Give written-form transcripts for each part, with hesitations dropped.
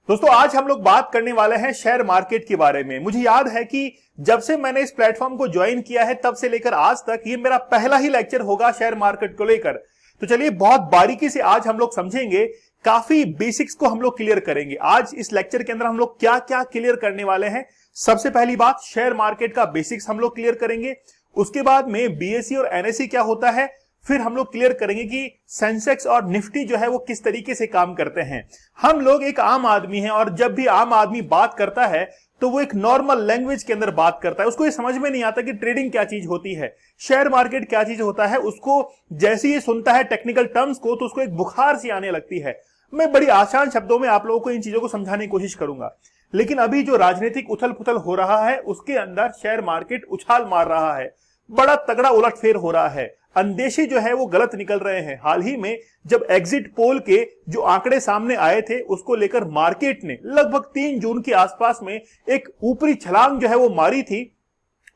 दोस्तों आज हम लोग बात करने वाले हैं शेयर मार्केट के बारे में। मुझे याद है कि जब से मैंने इस प्लेटफॉर्म को ज्वाइन किया है तब से लेकर आज तक ये मेरा पहला ही लेक्चर होगा शेयर मार्केट को लेकर। तो चलिए बहुत बारीकी से आज हम लोग समझेंगे, काफी बेसिक्स को हम लोग क्लियर करेंगे। आज इस लेक्चर के अंदर हम लोग क्या क्या क्लियर करने वाले हैं। सबसे पहली बात, शेयर मार्केट का बेसिक्स हम लोग क्लियर करेंगे। उसके बाद में बीएसई और एनएसई क्या होता है, फिर हम लोग क्लियर करेंगे कि सेंसेक्स और निफ्टी जो है वो किस तरीके से काम करते हैं। हम लोग एक आम आदमी हैं और जब भी आम आदमी बात करता है तो वो एक नॉर्मल लैंग्वेज के अंदर बात करता है। उसको ये समझ में नहीं आता कि ट्रेडिंग क्या चीज होती है, शेयर मार्केट क्या चीज होता है। उसको जैसे ही सुनता है टेक्निकल टर्म्स को तो उसको एक बुखार सी आने लगती है। मैं बड़ी आसान शब्दों में आप लोगों को इन चीजों को समझाने की कोशिश करूंगा। लेकिन अभी जो राजनीतिक उथल पुथल हो रहा है उसके अंदर शेयर मार्केट उछाल मार रहा है, बड़ा तगड़ा उलटफेर हो रहा है। अंदेशे जो है वो गलत निकल रहे हैं। हाल ही में जब एग्जिट पोल के जो आंकड़े सामने आए थे उसको लेकर मार्केट ने लगभग 3 जून के आसपास में एक ऊपरी छलांग जो है वो मारी थी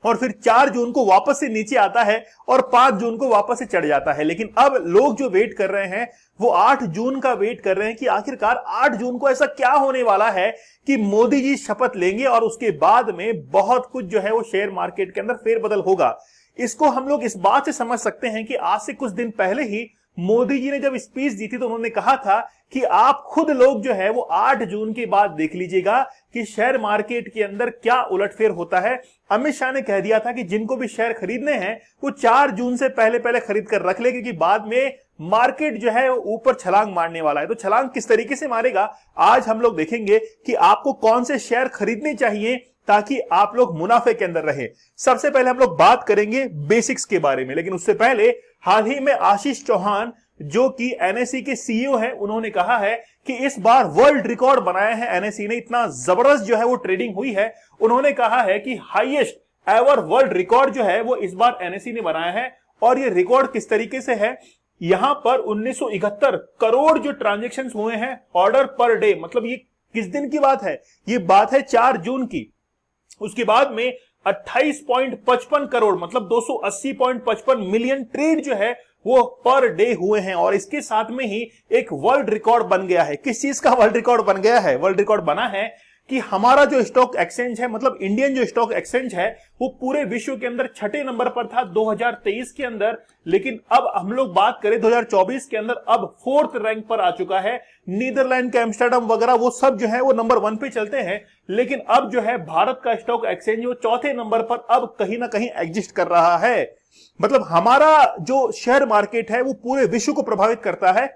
और फिर 4 जून को वापस से नीचे आता है और 5 जून को वापस से चढ़ जाता है। लेकिन अब लोग जो वेट कर रहे हैं वो 8 जून का वेट कर रहे हैं कि आखिरकार 8 जून को ऐसा क्या होने वाला है कि मोदी जी शपथ लेंगे और उसके बाद में बहुत कुछ जो है वो शेयर मार्केट के अंदर फेरबदल होगा। इसको हम लोग इस बात से समझ सकते हैं कि आज से कुछ दिन पहले ही मोदी जी ने जब स्पीच दी थी तो उन्होंने कहा था कि आप खुद लोग जो है वो 8 जून के बाद देख लीजिएगा कि शेयर मार्केट के अंदर क्या उलटफेर होता है। अमित शाह ने कह दिया था कि जिनको भी शेयर खरीदने हैं वो 4 जून से पहले पहले खरीद कर रख ले, क्योंकि बाद में मार्केट जो है वो ऊपर छलांग मारने वाला है। तो छलांग किस तरीके से मारेगा आज हम लोग देखेंगे कि आपको कौन से शेयर खरीदने चाहिए ताकि आप लोग मुनाफे के अंदर रहे। सबसे पहले हम लोग बात करेंगे बेसिक्स के बारे में, लेकिन उससे पहले हाल ही में आशीष चौहान जो कि एनएसई के सीईओ हैं, उन्होंने कहा है कि इस बार वर्ल्ड रिकॉर्ड बनाया है एनएसई ने। इतना जबरदस्त जो है वो ट्रेडिंग हुई है। उन्होंने कहा है कि हाईएस्ट एवर वर्ल्ड रिकॉर्ड जो है वो इस बार एनएसई ने बनाया है। और ये रिकॉर्ड किस तरीके से है, यहां पर 1971 करोड़ जो ट्रांजेक्शन हुए हैं ऑर्डर पर डे। मतलब ये किस दिन की बात है, ये बात है 4 जून की। उसके बाद में 28.55 करोड़ मतलब 280.55 मिलियन ट्रेड जो है वो पर डे हुए हैं। और इसके साथ में ही एक वर्ल्ड रिकॉर्ड बन गया है। किस चीज का वर्ल्ड रिकॉर्ड बन गया है? वर्ल्ड रिकॉर्ड बना है कि हमारा जो स्टॉक एक्सचेंज है, मतलब इंडियन जो स्टॉक एक्सचेंज है, वो पूरे विश्व के अंदर 6ठे नंबर पर था 2023 के अंदर। लेकिन अब हम लोग बात करें 2024 के अंदर अब 4th रैंक पर आ चुका है। नीदरलैंड के एम्स्टर्डम वगैरह वो सब जो है वो नंबर 1 पे चलते हैं। लेकिन अब जो है भारत का स्टॉक एक्सचेंज वो 4थे नंबर पर अब कहीं ना कहीं एग्जिस्ट कर रहा है। मतलब हमारा जो शेयर मार्केट है वो पूरे विश्व को प्रभावित करता है,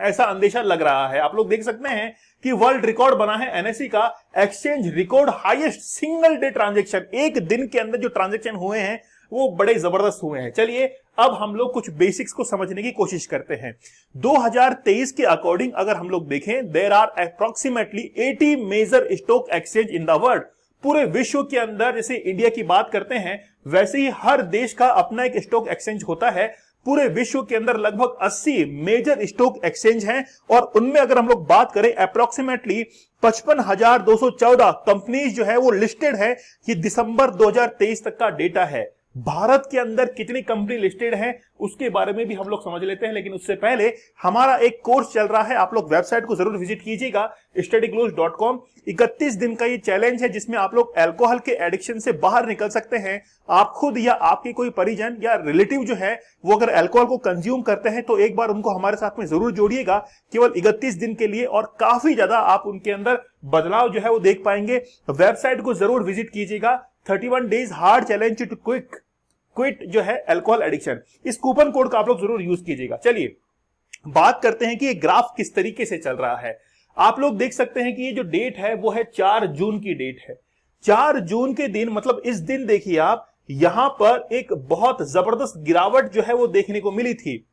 ऐसा अंदेशा लग रहा है। आप लोग देख सकते हैं कि वर्ल्ड रिकॉर्ड बना है एनएसई का, exchange record highest single day transaction. एक दिन के अंदर जो ट्रांजैक्शन हुए हैं वो बड़े जबरदस्त हुए हैं। चलिए अब हम लोग कुछ बेसिक्स को समझने की कोशिश करते हैं। 2023 के अकॉर्डिंग अगर हम लोग देखें, there are approximately 80 major stock exchange in the world. पूरे विश्व के अंदर जैसे इंडिया की बात करते हैं वैसे ही हर देश का अपना एक स्टॉक एक्सचेंज होता है। पूरे विश्व के अंदर लगभग 80 मेजर स्टॉक एक्सचेंज हैं और उनमें अगर हम लोग बात करें अप्रोक्सीमेटली 55,214 कंपनीज जो है वो लिस्टेड है। ये दिसंबर 2023 तक का डेटा है। भारत के अंदर कितनी कंपनी लिस्टेड है उसके बारे में भी हम लोग समझ लेते हैं। लेकिन उससे पहले हमारा एक कोर्स चल रहा है, आप लोग वेबसाइट को जरूर विजिट कीजिएगा studyglue.com। 31 दिन का ये चैलेंज है जिसमें आप लोग अल्कोहल के एडिक्शन से बाहर निकल सकते हैं। आप खुद या आपके कोई परिजन या रिलेटिव जो है वो अगर अल्कोहल को कंज्यूम करते हैं तो एक बार उनको हमारे साथ में जरूर जोड़िएगा, केवल 31 दिन के लिए, और काफी ज्यादा आप उनके अंदर बदलाव जो है वो देख पाएंगे। वेबसाइट को जरूर विजिट कीजिएगा। 31 days hard challenge to quit जो है अल्कोहल एडिक्शन, इस कूपन कोड का आप लोग जरूर यूज कीजिएगा। चलिए बात करते हैं कि ये ग्राफ किस तरीके से चल रहा है। आप लोग देख सकते हैं कि ये जो डेट है वो है 4 जून की डेट है। 4 जून के दिन मतलब इस दिन देखिए आप, यहां पर एक बहुत जबरदस्त गिरावट जो है वो देखने को मिली थी।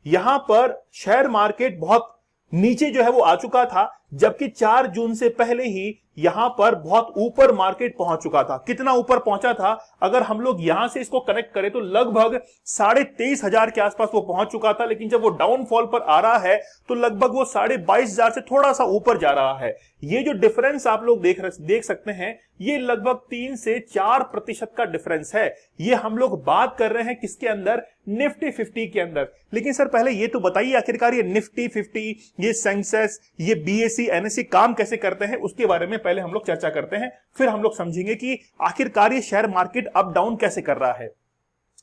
यहां पर शेयर मार्केट बहुत नीचे जो है वो आ चुका था, जबकि 4 जून से पहले ही यहां पर बहुत ऊपर मार्केट पहुंच चुका था। कितना ऊपर पहुंचा था, अगर हम लोग यहां से इसको कनेक्ट करें तो लगभग 23,500 के आसपास वो पहुंच चुका था। लेकिन जब वो डाउनफॉल पर आ रहा है तो लगभग वो 22,500 से थोड़ा सा ऊपर जा रहा है। ये जो डिफरेंस आप लोग देख सकते हैं, ये लगभग 3 से 4% का डिफरेंस है। ये हम लोग बात कर रहे हैं किसके अंदर, निफ्टी 50 के अंदर। लेकिन सर पहले ये तो बताइए आखिरकार ये निफ्टी 50, ये सेंसेक्स, ये बीएसई बीएसई एनएसई काम कैसे करते हैं उसके बारे में पहले हम लोग चर्चा करते हैं, फिर हम लोग समझेंगे कि आखिरकार ये शेयर मार्केट अप डाउन कैसे कर रहा है।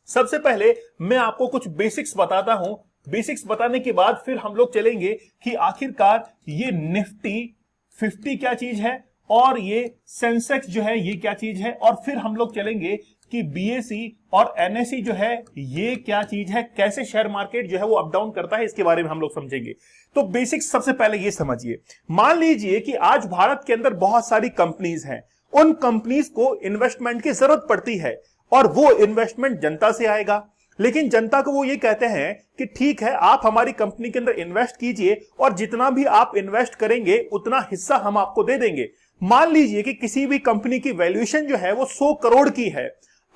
सबसे पहले मैं आपको कुछ बेसिक्स बताता हूं। बेसिक्स बताने के बाद फिर हम लोग चलेंगे कि आखिरकार ये निफ्टी 50 क्या चीज है और ये सेंसेक्स जो है ये क्या चीज है, और फिर हम लोग चलेंगे कि बीएसई और एनएसई जो है ये क्या चीज है, कैसे शेयर मार्केट जो है वो अप डाउन करता है, इसके बारे में हम लोग समझेंगे। तो बेसिक्स सबसे पहले ये समझिए। मान लीजिए कि आज भारत के अंदर बहुत सारी कंपनीज हैं, उन कंपनीज को इन्वेस्टमेंट की जरूरत पड़ती है और वो इन्वेस्टमेंट जनता से आएगा, लेकिन जनता को वो ये कहते हैं कि ठीक है आप हमारी कंपनी के अंदर इन्वेस्ट कीजिए और जितना भी आप इन्वेस्ट करेंगे उतना हिस्सा हम आपको दे देंगे। मान लीजिए कि किसी भी कंपनी की वैल्यूएशन जो है वो 100 करोड़ की है।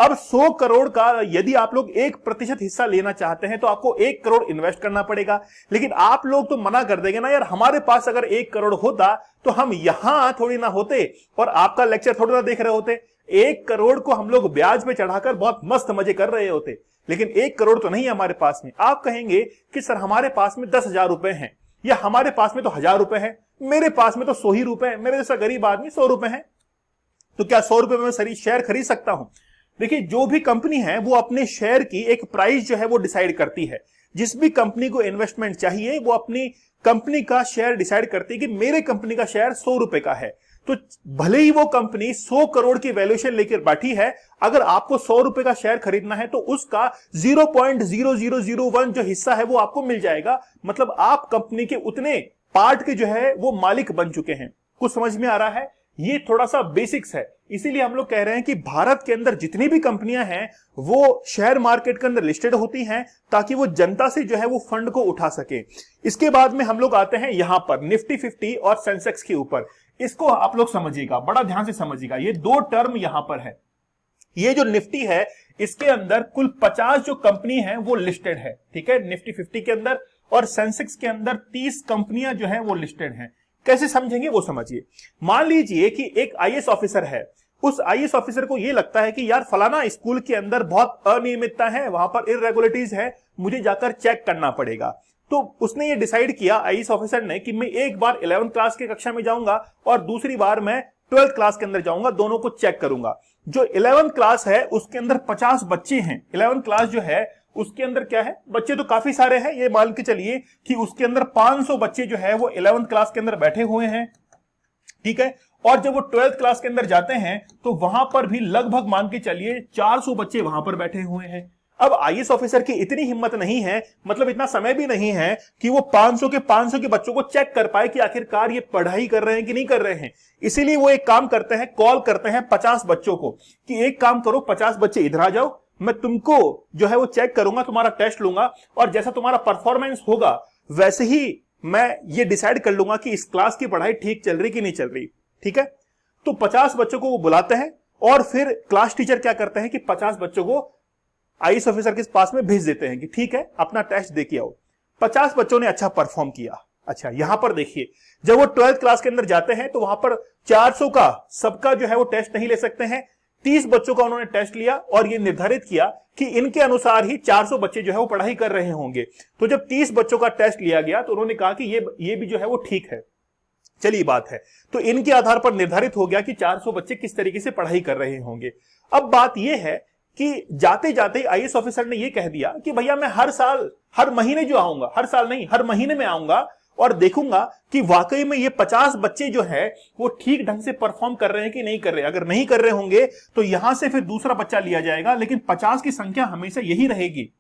अब 100 करोड़ का यदि आप लोग 1% हिस्सा लेना चाहते हैं तो आपको 1 करोड़ इन्वेस्ट करना पड़ेगा, लेकिन आप लोग तो मना कर देंगे ना, यार हमारे पास अगर 1 करोड़ होता तो हम यहां थोड़ी ना होते और आपका लेक्चर थोड़ी ना देख रहे होते। 1 करोड़ को हम लोग ब्याज पे चढ़ाकर बहुत मस्त मजे कर रहे होते, लेकिन 1 करोड़ तो नहीं है हमारे पास में। आप कहेंगे कि सर हमारे पास में 10,000 रुपए हैं, या हमारे पास में तो 1,000 रुपए है, मेरे पास में तो 100 ही रुपए है, मेरे जैसा गरीब आदमी 100 रुपए है, तो क्या 100 रुपए में मैं शेयर खरीद सकता हूं? देखिए, जो भी कंपनी है वो अपने शेयर की एक प्राइस जो है वो डिसाइड करती है। जिस भी कंपनी को इन्वेस्टमेंट चाहिए वो अपनी कंपनी का शेयर डिसाइड करती है कि मेरे कंपनी का शेयर 100 रुपए का है, तो भले ही वो कंपनी 100 करोड़ की वैल्यूएशन लेकर बैठी है, अगर आपको 100 रुपए का शेयर खरीदना है तो उसका 0.0001 जो हिस्सा है वो आपको मिल जाएगा। मतलब आप कंपनी के उतने पार्ट के जो है वो मालिक बन चुके हैं। कुछ समझ में आ रहा है? ये थोड़ा सा बेसिक्स है, इसीलिए हम लोग कह रहे हैं कि भारत के अंदर जितनी भी कंपनियां हैं वो शेयर मार्केट के अंदर लिस्टेड होती हैं ताकि वो जनता से जो है वो फंड को उठा सके। इसके बाद में हम लोग आते हैं यहां पर निफ्टी 50 और सेंसेक्स के ऊपर। इसको आप लोग समझिएगा, बड़ा ध्यान से समझिएगा, ये दो टर्म यहां पर है। ये जो निफ्टी है इसके अंदर कुल 50 जो कंपनी है वो लिस्टेड है, ठीक है, निफ्टी 50 के अंदर, और सेंसेक्स के अंदर 30 कंपनियां जो है वो लिस्टेड हैं। कैसे समझेंगे वो समझिए। मान लीजिए कि एक आईएएस ऑफिसर है, उस आईएएस ऑफिसर को यह लगता है कि यार फलाना स्कूल के अंदर बहुत अनियमितता है, वहां पर इरेगुलरिटीज है, मुझे जाकर चेक करना पड़ेगा। तो उसने ये डिसाइड किया आईएएस ऑफिसर ने कि मैं एक बार 11th क्लास की कक्षा में जाऊंगा और दूसरी बार मैं 12th क्लास के अंदर जाऊंगा, दोनों को चेक करूंगा। जो 11th क्लास है उसके अंदर 50 बच्चे हैं। 11th क्लास जो है उसके अंदर क्या है, बच्चे तो काफी सारे हैं, ये मान के चलिए कि उसके अंदर 500 बच्चे जो है वो 11th क्लास के अंदर बैठे हुए हैं, ठीक है। और जब वो 12th क्लास के अंदर जाते हैं तो वहां पर भी लगभग मान के चलिए 400 बच्चे वहां पर बैठे हुए हैं। अब आईएएस ऑफिसर की इतनी हिम्मत नहीं है, मतलब इतना समय भी नहीं है कि वो 500 के बच्चों को चेक कर पाए कि आखिरकार ये पढ़ाई कर रहे हैं कि नहीं कर रहे हैं। इसीलिए वो एक काम करते हैं, कॉल करते हैं 50 बच्चों को कि एक काम करो, 50 बच्चे इधर आ जाओ, मैं तुमको जो है वो चेक करूंगा, तुम्हारा टेस्ट लूंगा, और जैसा तुम्हारा परफॉर्मेंस होगा वैसे ही मैं ये डिसाइड कर लूंगा कि इस क्लास की पढ़ाई ठीक चल रही कि नहीं चल रही, ठीक है। तो 50 बच्चों को वो बुलाते हैं और फिर क्लास टीचर क्या करते हैं कि 50 बच्चों को आईएएस ऑफिसर के पास में भेज देते हैं कि ठीक है अपना टेस्ट दे के आओ। 50 बच्चों ने अच्छा परफॉर्म किया। अच्छा, यहां पर देखिए, जब वो 12th क्लास के अंदर जाते हैं तो वहां पर 400 का सबका जो है वो टेस्ट नहीं ले सकते हैं। 30 बच्चों का उन्होंने टेस्ट लिया और ये निर्धारित किया कि इनके अनुसार ही 400 बच्चे जो है वो पढ़ाई कर रहे होंगे। तो जब 30 बच्चों का टेस्ट लिया गया तो उन्होंने कहा कि ये भी जो है वो ठीक है, चलिए बात है। तो इनके आधार पर निर्धारित हो गया कि 400 बच्चे किस तरीके से पढ़ाई कर रहे होंगे। अब बात यह है कि जाते जाते आईएएस ऑफिसर ने यह कह दिया कि भैया मैं हर साल, हर महीने जो आऊंगा, हर साल नहीं हर महीने में आऊंगा और देखूंगा कि वाकई में ये 50 बच्चे जो है वो ठीक ढंग से परफॉर्म कर रहे हैं कि नहीं कर रहे। अगर नहीं कर रहे होंगे तो यहां से फिर दूसरा बच्चा लिया जाएगा, लेकिन 50 की संख्या हमेशा यही रहेगी।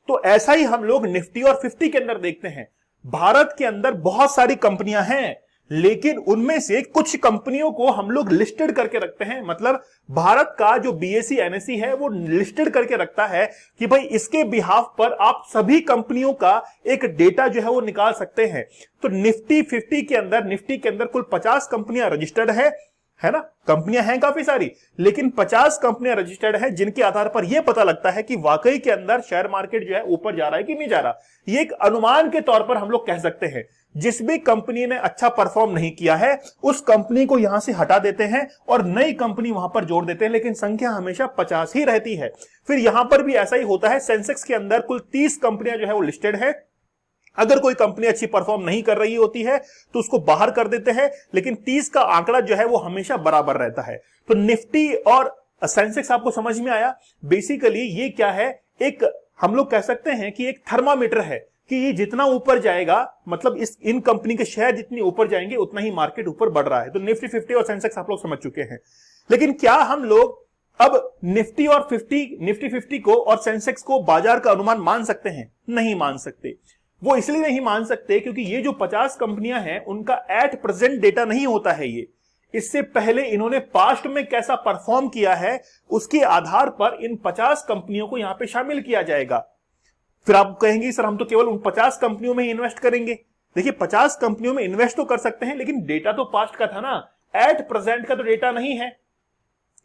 तो ऐसा ही हम लोग निफ्टी और 50 के अंदर देखते हैं। भारत के अंदर बहुत सारी कंपनियां हैं, लेकिन उनमें से कुछ कंपनियों को हम लोग लिस्टेड करके रखते हैं। मतलब भारत का जो बीएसई एनएसई है वो लिस्टेड करके रखता है कि भाई इसके बिहाफ पर आप सभी कंपनियों का एक डेटा जो है वो निकाल सकते हैं। तो निफ्टी 50 के अंदर, निफ्टी के अंदर कुल 50 कंपनियां रजिस्टर्ड है ना, कंपनियां हैं काफी सारी, लेकिन 50 कंपनियां रजिस्टर्ड हैं जिनके आधार पर यह पता लगता है कि वाकई के अंदर शेयर मार्केट जो है ऊपर जा रहा है कि नहीं जा रहा। ये एक अनुमान के तौर पर हम लोग कह सकते हैं। जिस भी कंपनी ने अच्छा परफॉर्म नहीं किया है उस कंपनी को यहां से हटा देते हैं और नई कंपनी वहां पर जोड़ देते हैं, लेकिन संख्या हमेशा 50 ही रहती है। फिर यहां पर भी ऐसा ही होता है। सेंसेक्स के अंदर कुल 30 कंपनियां जो है वो लिस्टेड है। अगर कोई कंपनी अच्छी परफॉर्म नहीं कर रही होती है तो उसको बाहर कर देते हैं, लेकिन 30 का आंकड़ा जो है वो हमेशा बराबर रहता है। तो निफ्टी और सेंसेक्स आपको समझ में आया। बेसिकली ये क्या है, एक हम लोग कह सकते हैं कि एक थर्मामीटर है कि ये जितना ऊपर जाएगा, मतलब इन कंपनी के शेयर जितनी ऊपर जाएंगे उतना ही मार्केट ऊपर बढ़ रहा है। तो निफ्टी 50 और सेंसेक्स आप लोग समझ चुके हैं। लेकिन क्या हम लोग अब निफ्टी 50 को और सेंसेक्स को बाजार का अनुमान मान सकते हैं? नहीं मान सकते। वो इसलिए नहीं मान सकते क्योंकि ये जो 50 कंपनियां हैं उनका एट प्रेजेंट डेटा नहीं होता है। ये इससे पहले इन्होंने पास्ट में कैसा परफॉर्म किया है उसके आधार पर इन 50 कंपनियों को यहां पे शामिल किया जाएगा। फिर आप कहेंगे सर हम तो केवल उन 50 कंपनियों में ही इन्वेस्ट करेंगे। देखिए 50 कंपनियों में इन्वेस्ट तो कर सकते हैं, लेकिन डेटा तो पास्ट का था ना, एट प्रेजेंट का तो डेटा नहीं है।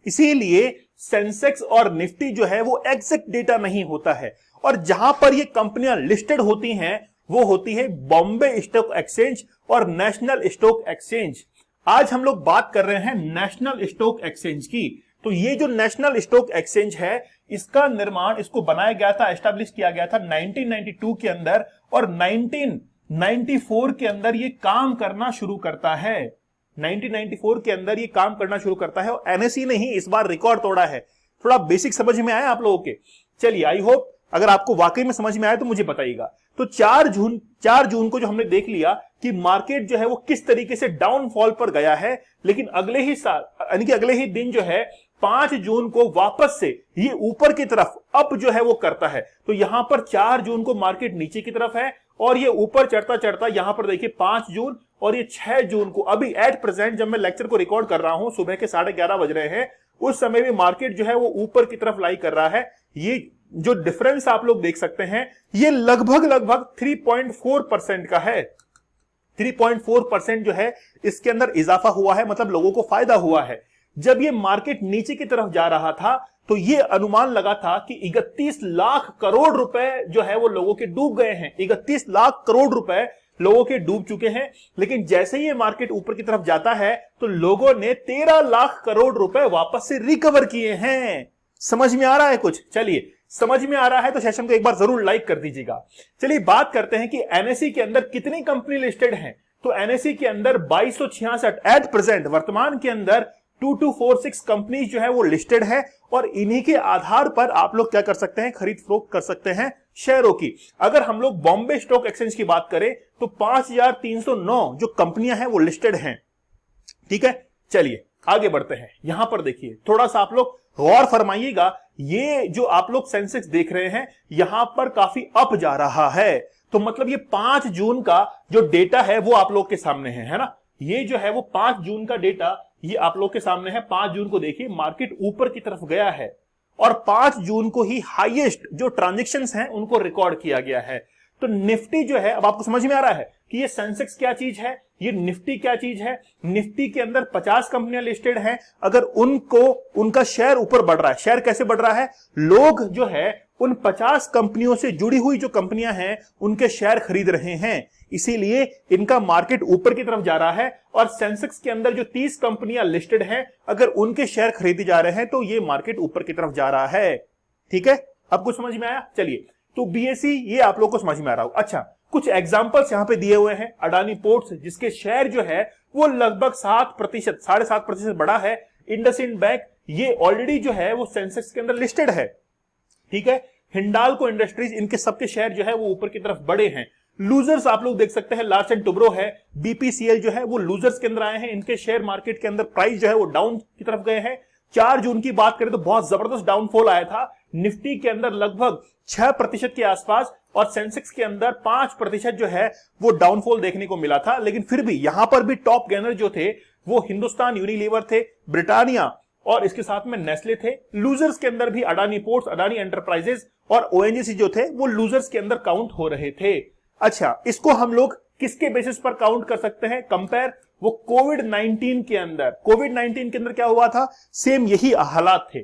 इसीलिए सेंसेक्स और निफ्टी जो है वो एग्जैक्ट डेटा नहीं होता है। और जहां पर ये कंपनियां लिस्टेड होती हैं वो होती है बॉम्बे स्टॉक एक्सचेंज और नेशनल स्टॉक एक्सचेंज। आज हम लोग बात कर रहे हैं नेशनल स्टॉक एक्सचेंज की। तो ये जो नेशनल स्टॉक एक्सचेंज है इसका निर्माण, इसको बनाया गया था, एस्टेब्लिश किया गया था 1992 के अंदर, और 1994 के अंदर ये काम करना शुरू करता है। 1994 के अंदर ये काम करना शुरू करता है और एनएसई ने ही इस बार रिकॉर्ड तोड़ा है। थोड़ा बेसिक समझ में आया आप लोगों के? चलिए, आई होप अगर आपको वाकई में समझ में आया तो मुझे बताइएगा। तो 4 जून को जो हमने देख लिया कि मार्केट जो है वो किस तरीके से डाउनफॉल पर गया है, लेकिन अगले ही साल यानी कि अगले ही दिन जो है 5 जून को वापस से ये ऊपर की तरफ अप जो है वो करता है। तो यहां पर 4 जून को मार्केट नीचे की तरफ है और ये ऊपर चढ़ता चढ़ता यहां पर देखिए 5 जून और ये 6 जून को, अभी एट प्रेजेंट जब मैं लेक्चर को रिकॉर्ड कर रहा हूं सुबह के 11:30 बज रहे हैं, उस समय भी मार्केट जो है वो ऊपर की तरफ लाई कर रहा है। ये जो डिफरेंस आप लोग देख सकते हैं ये लगभग 3.4% का है। 3.4% जो है इसके अंदर इजाफा हुआ है, मतलब लोगों को फायदा हुआ है। जब ये मार्केट नीचे की तरफ जा रहा था तो ये अनुमान लगा था कि 31 लाख करोड़ रुपए जो है वो लोगों के डूब गए हैं। 31 लाख करोड़ रुपए लोगों के डूब चुके हैं। लेकिन जैसे ही ये मार्केट ऊपर की तरफ जाता है तो लोगों ने 13 लाख करोड़ रुपए वापस से रिकवर किए हैं। समझ में आ रहा है कुछ? चलिए, समझ में आ रहा है तो सेशन को एक बार जरूर लाइक कर दीजिएगा। चलिए बात करते हैं कि एनएसई के अंदर कितनी कंपनी लिस्टेड हैं। तो एनएसई के अंदर 2266 एट प्रेजेंट वर्तमान के अंदर 2246 कंपनी जो है वो लिस्टेड है और इन्हीं के आधार पर आप लोग क्या कर सकते हैं, खरीद फरोख्त कर सकते हैं शेयरों की। अगर हम लोग बॉम्बे स्टॉक एक्सचेंज की बात करें तो 5309 जो कंपनियां हैं वो लिस्टेड हैं। ठीक है, चलिए आगे बढ़ते हैं। यहां पर देखिए, थोड़ा सा आप लोग गौर फरमाइएगा, ये जो आप लोग सेंसेक्स देख रहे हैं यहां पर काफी अप जा रहा है। तो मतलब ये 5 जून का जो डेटा है वो आप लोग के सामने है ना। ये जो है वो 5 जून का डेटा ये आप लोग के सामने है। 5 जून को देखिए मार्केट ऊपर की तरफ गया है और 5 जून को ही हाईएस्ट जो ट्रांजैक्शंस हैं उनको रिकॉर्ड किया गया है। तो निफ्टी जो है, अब आपको समझ में आ रहा है कि ये सेंसेक्स क्या चीज है, ये निफ्टी क्या चीज है। निफ्टी के अंदर 50 कंपनियां लिस्टेड हैं। अगर उनका शेयर ऊपर बढ़ रहा है, शेयर कैसे बढ़ रहा है, लोग जो है उन 50 कंपनियों से जुड़ी हुई जो कंपनियां हैं उनके शेयर खरीद रहे हैं, इसीलिए इनका मार्केट ऊपर की तरफ जा रहा है। और सेंसेक्स के अंदर जो 30 कंपनियां लिस्टेड हैं, अगर उनके शेयर खरीदे जा रहे हैं तो ये मार्केट ऊपर की तरफ जा रहा है। ठीक है, अब कुछ समझ में आया? चलिए, तो बीएसई ये आप लोग को समझ में आ रहा हो। अच्छा, कुछ एग्जांपल्स यहां पे दिए हुए हैं। अडानी पोर्ट्स जिसके शेयर जो है वो लगभग 7%, 7.5% बढ़ा है। इंडसइंड बैंक ये ऑलरेडी जो है वो सेंसेक्स के अंदर लिस्टेड है। ठीक है, हिंडाल्को इंडस्ट्रीज, इनके सबके शेयर जो है वो ऊपर की तरफ बढ़े हैं। लूजर्स आप लोग देख सकते हैं, लार्सन टुब्रो है, बीपीसीएल जो है वो लूजर्स के अंदर आए हैं। इनके शेयर मार्केट के अंदर प्राइस जो है वो डाउन की तरफ गए हैं। 4 जून की बात करें तो बहुत जबरदस्त डाउनफॉल आया था। निफ्टी के अंदर लगभग 6% के आसपास और सेंसेक्स के अंदर 5% जो है वो डाउनफॉल देखने को मिला था। लेकिन फिर भी यहां पर भी टॉप गेनर जो थे वो हिंदुस्तान यूनिलीवर थे, ब्रिटानिया और इसके साथ में नेस्ले थे। लूजर्स के अंदर भी अडानी पोर्ट्स, अडानी एंटरप्राइजेस और ओएनजीसी जो थे वो लूजर्स के अंदर काउंट हो रहे थे। अच्छा, इसको हम लोग किसके बेसिस पर काउंट कर सकते हैं कंपेयर? वो कोविड-19 के अंदर क्या हुआ था, सेम यही हालात थे।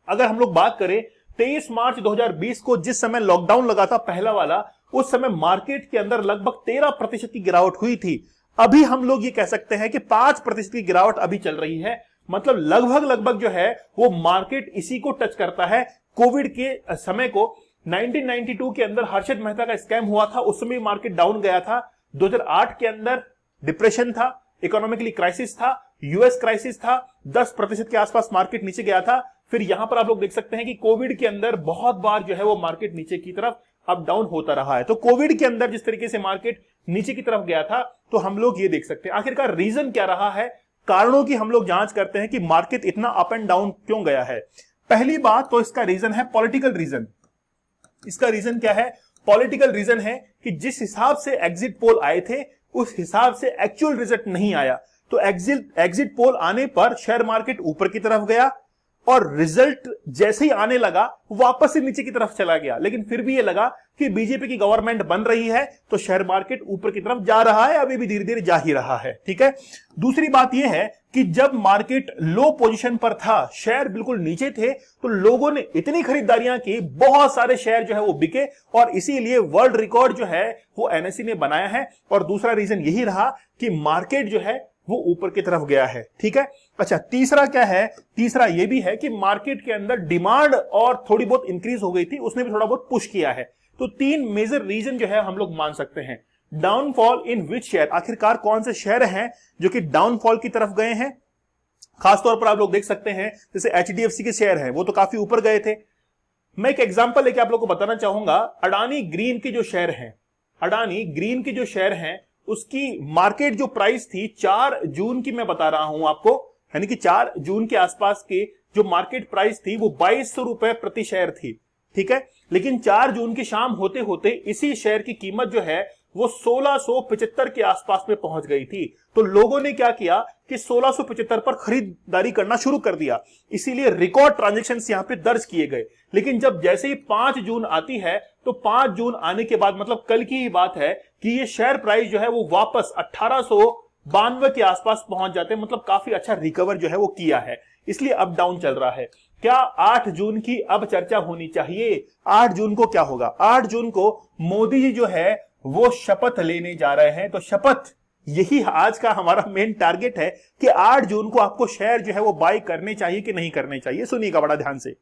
अगर हम लोग बात करें 23 मार्च 2020 को, जिस समय लॉकडाउन लगा था पहला वाला, उस समय मार्केट के अंदर लगभग 13% की गिरावट हुई थी। अभी हम लोग ये कह सकते हैं कि 5% की गिरावट अभी चल रही है। मतलब लगभग जो है वो मार्केट इसी को टच करता है, कोविड के समय को। 1992 के अंदर हर्षद मेहता का स्कैम हुआ था, उस समय मार्केट डाउन गया था। 2008 के अंदर डिप्रेशन था, इकोनॉमिकली क्राइसिस था, यूएस क्राइसिस था, 10% के आसपास मार्केट नीचे गया था। फिर यहां पर आप लोग देख सकते हैं कि कोविड के अंदर बहुत बार जो है वो मार्केट नीचे की तरफ अप डाउन होता रहा है। तो कोविड के अंदर जिस तरीके से मार्केट नीचे की तरफ गया था, तो हम लोग ये देख सकते हैं आखिरकार रीजन क्या रहा है, कारणों की हम लोग जांच करते हैं कि मार्केट इतना अप एंड डाउन क्यों गया है। पहली बात तो इसका रीजन है पॉलिटिकल रीजन। इसका रीजन क्या है? पॉलिटिकल रीजन है कि जिस हिसाब से एग्जिट पोल आए थे उस हिसाब से एक्चुअल रिजल्ट नहीं आया। तो एग्जिट पोल आने पर शेयर मार्केट ऊपर की तरफ गया और रिजल्ट जैसे ही आने लगा वापस से नीचे की तरफ चला गया। लेकिन फिर भी ये लगा कि बीजेपी की गवर्नमेंट बन रही है तो शेयर मार्केट ऊपर की तरफ जा रहा है, अभी भी धीरे धीरे जा ही रहा है। ठीक है। दूसरी बात यह है कि जब मार्केट लो पोजीशन पर था, शेयर बिल्कुल नीचे थे, तो लोगों ने इतनी खरीदारियां की, बहुत सारे शेयर जो है वो बिके और इसीलिए वर्ल्ड रिकॉर्ड जो है वो एनएसई ने बनाया है। और दूसरा रीजन यही रहा कि मार्केट जो है वो ऊपर की तरफ गया है। ठीक है। अच्छा, तीसरा क्या है? तीसरा ये भी है कि मार्केट के अंदर डिमांड और थोड़ी बहुत इंक्रीज हो गई थी, उसने भी थोड़ा बहुत पुश किया है। तो तीन मेजर रीजन जो है हम लोग मान सकते हैं। डाउनफॉल इन विच शेयर, आखिरकार कौन से शेयर हैं जो कि डाउनफॉल की तरफ गए हैं? खासतौर पर आप लोग देख सकते हैं जैसे एचडीएफसी के शेयर हैं, वो तो काफी ऊपर गए थे। मैं एक एग्जांपल लेके आप लोग को बताना चाहूंगा। अडानी ग्रीन के जो शेयर हैं, अडानी ग्रीन के जो शेयर हैं, उसकी मार्केट जो प्राइस थी 4 जून की मैं बता रहा हूं आपको, यानी कि 4 जून के आसपास के जो मार्केट प्राइस थी वो 2200 रुपए प्रति शेयर थी। ठीक है। लेकिन 4 जून की शाम होते होते इसी शेयर की कीमत जो है वो 1675 के आसपास में पहुंच गई थी। तो लोगों ने क्या किया कि 1675 पर खरीदारी करना शुरू कर दिया, इसीलिए रिकॉर्ड ट्रांजैक्शंस यहां पे दर्ज किए गए। लेकिन जब जैसे ही 5 जून आती है, तो 5 जून आने के बाद, मतलब कल की ही बात है, कि ये शेयर प्राइस जो है वो वापस 1892 के आसपास पहुंच जाते हैं। मतलब काफी अच्छा रिकवर जो है वो किया है, इसलिए अप डाउन चल रहा है। क्या 8 जून की अब चर्चा होनी चाहिए? 8 जून को क्या होगा? 8 जून को मोदी जी जो है वो शपथ लेने जा रहे हैं। तो शपथ, यही आज का हमारा मेन टारगेट है कि 8 जून को आपको शेयर जो है वो बाय करने चाहिए कि नहीं करने चाहिए। सुनिएगा बड़ा ध्यान से।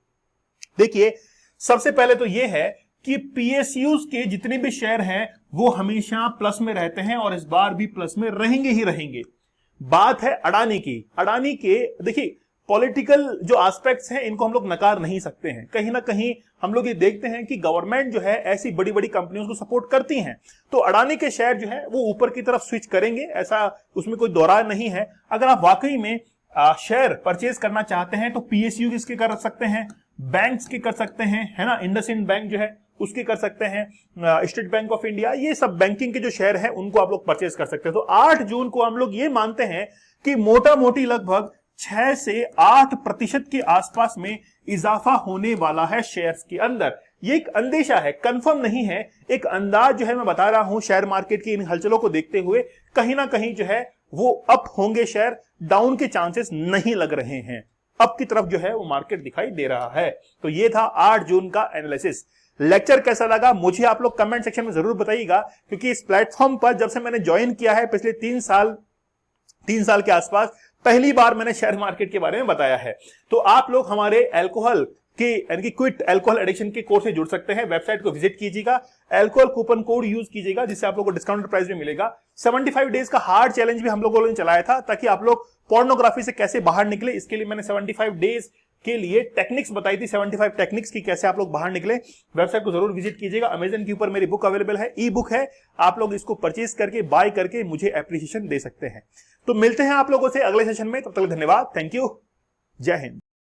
देखिए, सबसे पहले तो ये है कि पीएसयूज के जितने भी शेयर हैं वो हमेशा प्लस में रहते हैं और इस बार भी प्लस में रहेंगे ही रहेंगे। बात है अडानी की। अडानी के देखिए, पॉलिटिकल जो एस्पेक्ट्स हैं इनको हम लोग नकार नहीं सकते हैं। कहीं ना कहीं हम लोग ये देखते हैं कि गवर्नमेंट जो है ऐसी बड़ी बड़ी कंपनियों को सपोर्ट करती हैं, तो अडानी के शेयर जो है वो ऊपर की तरफ स्विच करेंगे, ऐसा उसमें कोई दौरान नहीं है। अगर आप वाकई में शेयर परचेज करना चाहते हैं तो पीएसयू इसके कर सकते हैं, बैंक्स के कर सकते हैं, है ना, इंडसइंड बैंक जो है उसके कर सकते हैं, स्टेट बैंक ऑफ इंडिया, ये सब बैंकिंग के जो शेयर हैं उनको आप लोग परचेज कर सकते हैं। तो 8 जून को हम लोग ये मानते हैं कि मोटा मोटी लगभग 6 से 8% के आसपास में इजाफा होने वाला है शेयर्स के अंदर। ये एक अंदेशा है, कंफर्म नहीं है, एक अंदाज जो है मैं बता रहा हूं। शेयर मार्केट की इन हलचलों को देखते हुए कहीं ना कहीं जो है वो अप होंगे शेयर, डाउन के चांसेस नहीं लग रहे हैं। अप की तरफ जो है वो मार्केट दिखाई दे रहा है। तो ये था 8 जून का एनालिसिस। लेक्चर कैसा लगा मुझे आप लोग कमेंट सेक्शन में जरूर बताइएगा, क्योंकि इस प्लेटफॉर्म पर जब से मैंने ज्वाइन किया है पिछले 3 साल के आसपास पहली बार मैंने शेयर मार्केट के बारे में बताया है। तो आप लोग हमारे अल्कोहल के यानी कि क्विट अल्कोहल एडिक्शन के कोर्स से जुड़ सकते हैं। वेबसाइट को विजिट कीजिएगा, अल्कोहल कूपन कोड यूज कीजिएगा जिससे आप लोगों को डिस्काउंटेड प्राइस में मिलेगा। 75 डेज का हार्ड चैलेंज भी हम लोगों ने चलाया था ताकि आप लोग पोर्नोग्राफी से कैसे बाहर निकले, इसके लिए मैंने 75 डेज के लिए टेक्निक्स बताई थी, 75 टेक्निक्स की कैसे आप लोग बाहर निकले। वेबसाइट को जरूर विजिट कीजिएगा। अमेजन के ऊपर मेरी बुक अवेलेबल है, ई बुक है, आप लोग इसको परचेज करके बाय करके मुझे एप्रिसिएशन दे सकते हैं। तो मिलते हैं आप लोगों से अगले सेशन में, तब तक धन्यवाद, थैंक यू, जय हिंद।